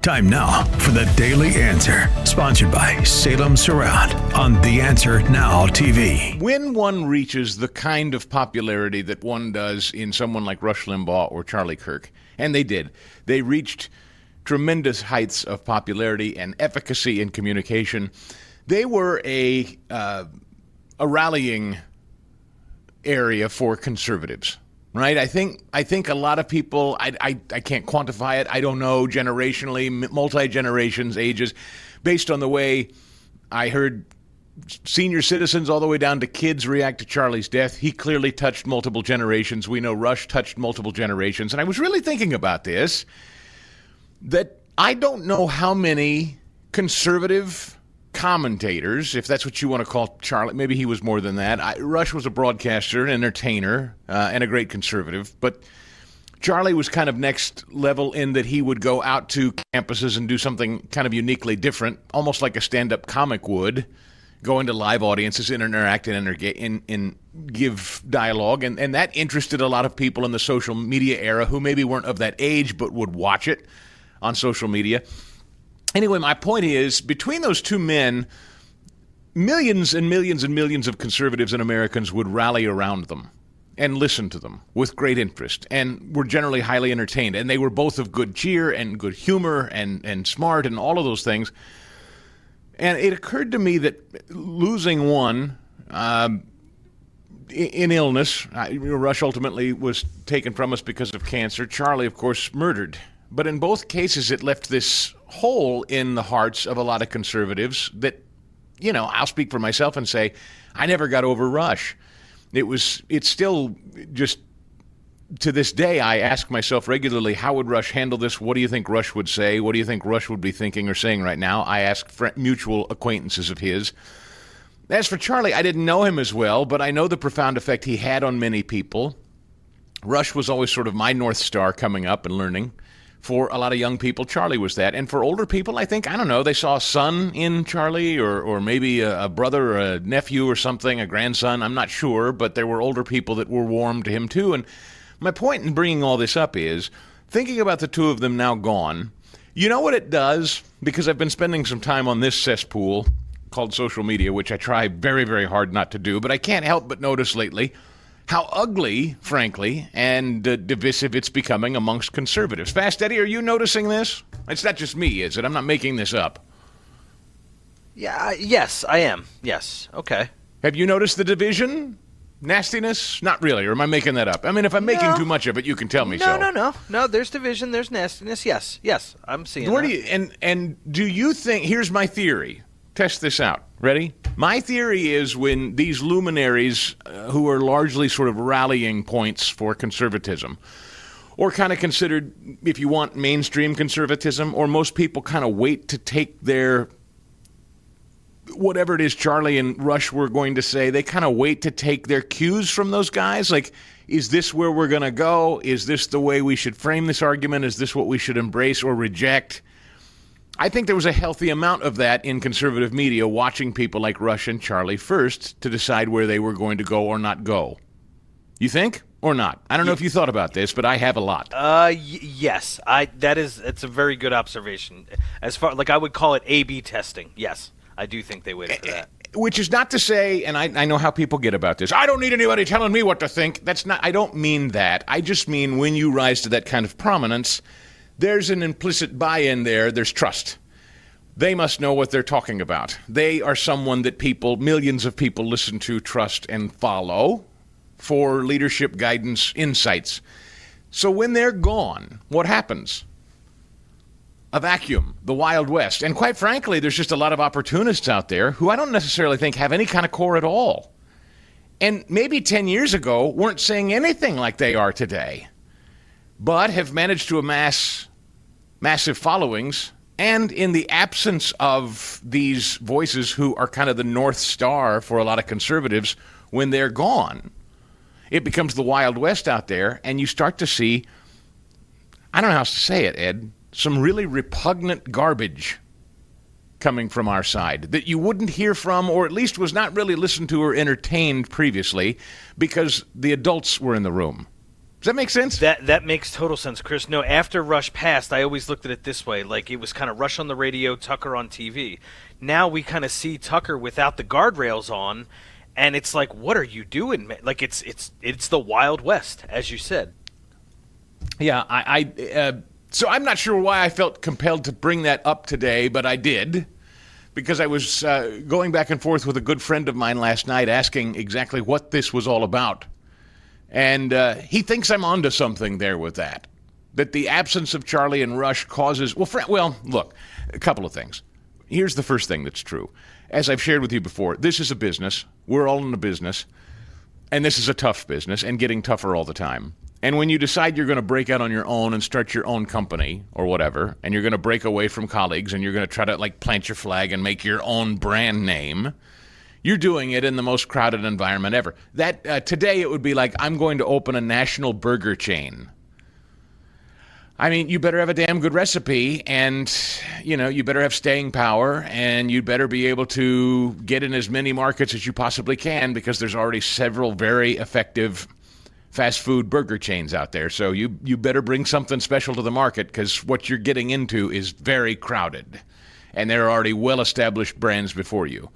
Time now for the Daily Answer, sponsored by Salem Surround on The Answer Now TV. When one reaches the kind of popularity that one does in someone like Rush Limbaugh or Charlie Kirk, and they did, they reached tremendous heights of popularity and efficacy in communication. They were a rallying area for conservatives. Right, I think a lot of people. I can't quantify it. I don't know generationally, multi-generations, ages, based on the way I heard senior citizens all the way down to kids react to Charlie's death. He clearly touched multiple generations. We know Rush touched multiple generations, and I was really thinking about this. That I don't know how many conservative commentators, if that's what you want to call Charlie. Maybe he was more than that. Rush was a broadcaster, an entertainer, and a great conservative. But Charlie was kind of next level in that he would go out to campuses and do something kind of uniquely different, almost like a stand-up comic would, go into live audiences and interact and give dialogue. And that interested a lot of people in the social media era who maybe weren't of that age but would watch it on social media. Anyway, my point is, between those two men, millions and millions and millions of conservatives and Americans would rally around them and listen to them with great interest, and were generally highly entertained. And they were both of good cheer and good humor and smart and all of those things. And it occurred to me that losing one in illness, Rush ultimately was taken from us because of cancer. Charlie, of course, murdered. But in both cases, it left this hole in the hearts of a lot of conservatives that, I'll speak for myself and say, I never got over Rush. It's still just, to this day, I ask myself regularly, how would Rush handle this? What do you think Rush would say? What do you think Rush would be thinking or saying right now? I ask mutual acquaintances of his. As for Charlie, I didn't know him as well, but I know the profound effect he had on many people. Rush was always sort of my North Star coming up and learning. For a lot of young people, Charlie was that. And for older people, I think, they saw a son in Charlie or maybe a brother or a nephew or something, a grandson. I'm not sure, but there were older people that were warm to him too. And my point in bringing all this up is, thinking about the two of them now gone, you know what it does? Because I've been spending some time on this cesspool called social media, which I try very, very hard not to do, but I can't help but notice lately how ugly, frankly, and divisive it's becoming amongst conservatives. Fast Eddie, are you noticing this? It's not just me, is it? I'm not making this up. Yeah, yes, I am. Yes, okay. Have you noticed the division? Nastiness? Not really, or am I making that up? I mean, if I'm making too much of it, you can tell me so. No, there's division, there's nastiness, yes, I'm seeing that. And do you think, here's my theory. Test this out. Ready? My theory is when these luminaries who are largely sort of rallying points for conservatism, or kind of considered, if you want, mainstream conservatism, or most people kind of wait to take their, whatever it is Charlie and Rush were going to say, they kind of wait to take their cues from those guys. Like, is this where we're going to go? Is this the way we should frame this argument? Is this what we should embrace or reject? I think there was a healthy amount of that in conservative media, watching people like Rush and Charlie first to decide where they were going to go or not go. You think or not? I don't know if you thought about this, but I have a lot. Yes, it's a very good observation. As far I would call it A/B testing. Yes, I do think they waited for that. Which is not to say, and I know how people get about this, I don't need anybody telling me what to think. I don't mean that. I just mean when you rise to that kind of prominence, there's an implicit buy-in there. There's trust. They must know what they're talking about. They are someone that millions of people listen to, trust, and follow for leadership, guidance, insights. So when they're gone, what happens? A vacuum, the Wild West. And quite frankly, there's just a lot of opportunists out there who I don't necessarily think have any kind of core at all. And maybe 10 years ago weren't saying anything like they are today, but have managed to amass massive followings. And in the absence of these voices who are kind of the North Star for a lot of conservatives, when they're gone, it becomes the Wild West out there, and you start to see, I don't know how else to say it, Ed, some really repugnant garbage coming from our side that you wouldn't hear from, or at least was not really listened to or entertained previously, because the adults were in the room. Does that make sense? That makes total sense, Chris. No, after Rush passed, I always looked at it this way. Like, it was kind of Rush on the radio, Tucker on TV. Now we kind of see Tucker without the guardrails on, and it's like, what are you doing, man? Like, it's the Wild West, as you said. Yeah, so I'm not sure why I felt compelled to bring that up today, but I did, because I was going back and forth with a good friend of mine last night asking exactly what this was all about. And he thinks I'm onto something there with that the absence of Charlie and Rush causes... Well, look, a couple of things. Here's the first thing that's true. As I've shared with you before, this is a business. We're all in a business. And this is a tough business and getting tougher all the time. And when you decide you're going to break out on your own and start your own company or whatever, and you're going to break away from colleagues and you're going to try to plant your flag and make your own brand name... You're doing it in the most crowded environment ever. That today it would be like, I'm going to open a national burger chain. I mean, you better have a damn good recipe, and you better have staying power, and you better be able to get in as many markets as you possibly can, because there's already several very effective fast food burger chains out there. So you better bring something special to the market, because what you're getting into is very crowded, and there are already well-established brands before you.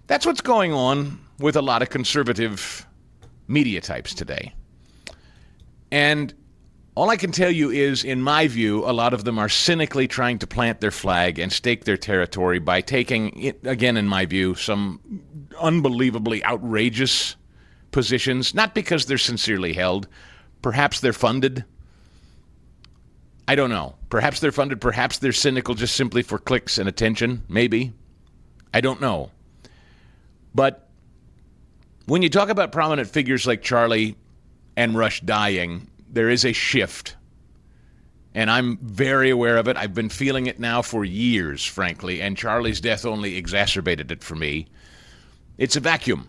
That's what's going on with a lot of conservative media types today. And all I can tell you is, in my view, a lot of them are cynically trying to plant their flag and stake their territory by taking, again, in my view, some unbelievably outrageous positions, not because they're sincerely held. Perhaps they're funded. I don't know. Perhaps they're funded. Perhaps they're cynical just simply for clicks and attention. Maybe. I don't know. But when you talk about prominent figures like Charlie and Rush dying, there is a shift. And I'm very aware of it. I've been feeling it now for years, frankly, and Charlie's death only exacerbated it for me. It's a vacuum.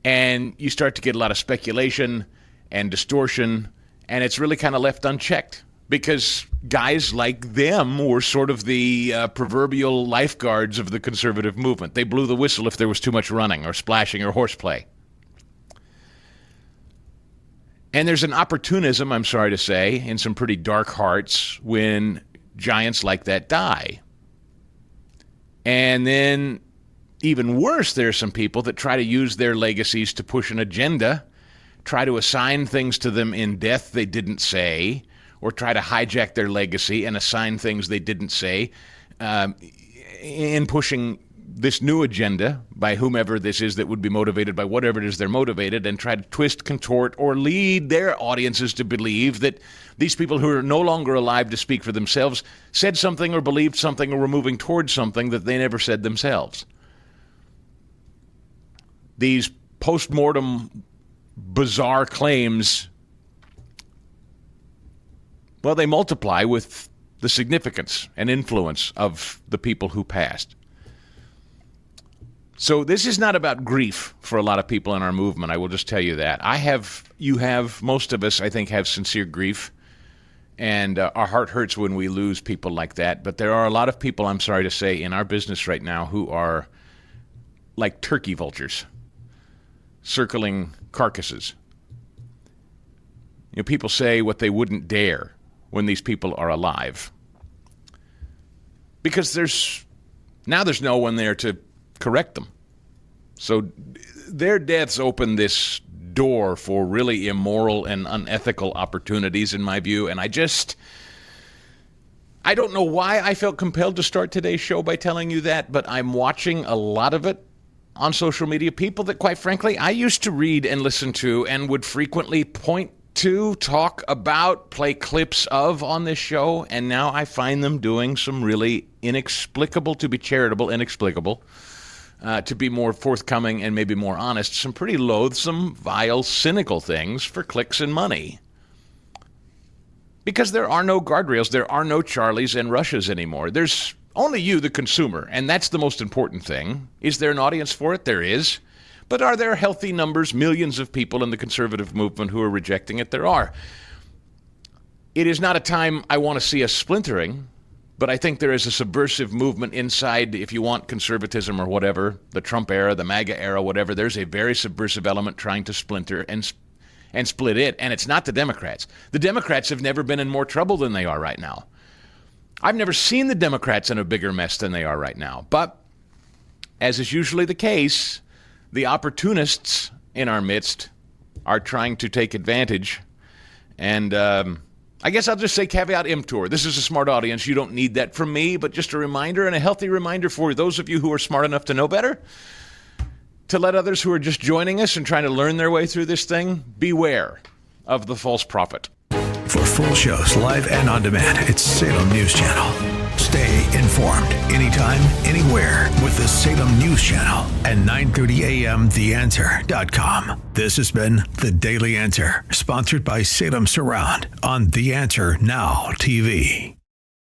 And you start to get a lot of speculation and distortion, and it's really kind of left unchecked. Because guys like them were sort of the proverbial lifeguards of the conservative movement. They blew the whistle if there was too much running or splashing or horseplay. And there's an opportunism, I'm sorry to say, in some pretty dark hearts when giants like that die. And then, even worse, there are some people that try to use their legacies to push an agenda, try to assign things to them in death they didn't say, or try to hijack their legacy and assign things they didn't say in pushing this new agenda by whomever this is that would be motivated by whatever it is they're motivated, and try to twist, contort, or lead their audiences to believe that these people who are no longer alive to speak for themselves said something or believed something or were moving towards something that they never said themselves. These post-mortem bizarre claims, well, they multiply with the significance and influence of the people who passed. So this is not about grief for a lot of people in our movement. I will just tell you that. Most of us, I think, have sincere grief, and our heart hurts when we lose people like that. But there are a lot of people, I'm sorry to say, in our business right now who are like turkey vultures, circling carcasses. People say what they wouldn't dare when these people are alive, because there's no one there to correct them. So their deaths open this door for really immoral and unethical opportunities, in my view. And I don't know why I felt compelled to start today's show by telling you that, but I'm watching a lot of it on social media. People that, quite frankly, I used to read and listen to and would frequently point to, talk about, play clips of on this show, and now I find them doing some really inexplicable, to be charitable, inexplicable, to be more forthcoming and maybe more honest, some pretty loathsome, vile, cynical things for clicks and money. Because there are no guardrails, there are no Charlies and Rushes anymore. There's only you, the consumer, and that's the most important thing. Is there an audience for it? There is. But are there healthy numbers, millions of people in the conservative movement who are rejecting it? There are. It is not a time I want to see us splintering, but I think there is a subversive movement inside, if you want conservatism or whatever, the Trump era, the MAGA era, whatever. There's a very subversive element trying to splinter and and split it, and it's not the Democrats. The Democrats have never been in more trouble than they are right now. I've never seen the Democrats in a bigger mess than they are right now. But, as is usually the case, the opportunists in our midst are trying to take advantage. And I guess I'll just say caveat emptor. This is a smart audience. You don't need that from me, but just a reminder, and a healthy reminder for those of you who are smart enough to know better, to let others who are just joining us and trying to learn their way through this thing, beware of the false prophet. For full shows, live and on demand, it's Salem News Channel. Stay informed anytime, anywhere with the Salem News Channel and 9:30 a.m. TheAnswer.com. This has been The Daily Answer, sponsored by Salem Surround on The Answer Now TV.